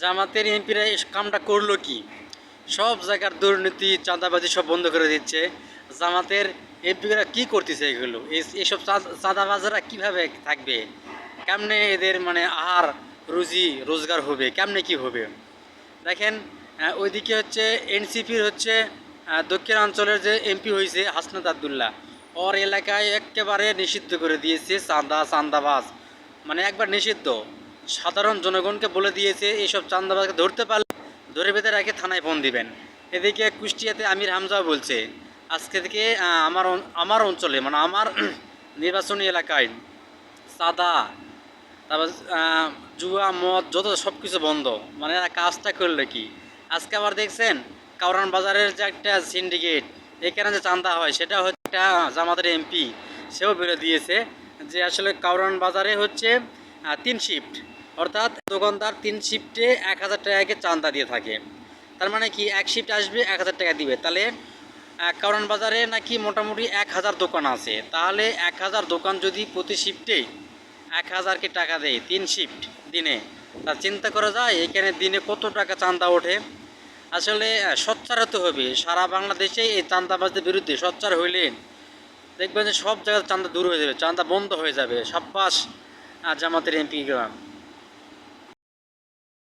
জামাতের এমপিরা এই কামটা করলো কি? সব জায়গার দুর্নীতি চাঁদাবাজি সব বন্ধ করে দিচ্ছে। জামাতের এমপিরা কি করতেছে এগুলো? এইসব চাঁদাবাজরা কিভাবে থাকবে? কেমনে এদের মানে আহার রুজি রোজগার হবে? কেমনে কি হবে? দেখেন, ওইদিকে হচ্ছে এনসিপির হচ্ছে দক্ষিণাঞ্চলের যে এমপি হয়েছে হাসনাত আবদুল্লাহ, ওর এলাকায় একেবারে নিষিদ্ধ করে দিয়েছে চাঁদাবাজ, মানে একবার নিষিদ্ধ। সাধারণ জনগণকে বলে দিয়েছে এইসব চাঁদাবাজকে ধরতে পারলে ধরে বেঁধে রেখে থানায় ফোন দিবেন। এদিকে কুষ্টিয়াতে আমির হামজাও বলছে আজকে থেকে আমার অঞ্চলে মানে আমার নির্বাচনী এলাকায় চাঁদা, তারপর জুয়া মদ যত সব কিছু বন্ধ। মানে এরা কাজটা করলে কি? আজকে আবার দেখছেন কাউরান বাজারের যে একটা সিন্ডিকেট, এখানে যে চাঁদা হয় সেটা হচ্ছে একটা জামাতের এমপি, সেও বেরো দিয়েছে যে আসলে কাউরান বাজারে হচ্ছে 3 শিফট, অর্থাৎ দোকানদার 3 শিফটে 1000 টাকাকে চাঁদা দিয়ে থাকে। তার মানে কি, এক শিফট আসবে 1000 টাকা দিবে। তাহলে কারণ বাজারে নাকি মোটামুটি 1000 দোকান আছে, তাহলে 1000 দোকান যদি প্রতি শিফটে 1000কে টাকা দেয় 3 শিফট দিনে, তা চিন্তা করা যায় এখানে দিনে কত টাকা চাঁদা ওঠে। আসলে সোচ্চার হতে হবে সারা বাংলাদেশে এই চাঁদাবাজদের বিরুদ্ধে। সোচ্চার হইলে দেখবেন যে সব জায়গায় চাঁদা দূর হয়ে যাবে, চাঁদা বন্ধ হয়ে যাবে। সাব্বাস জামাতের এমপি গ্রাম।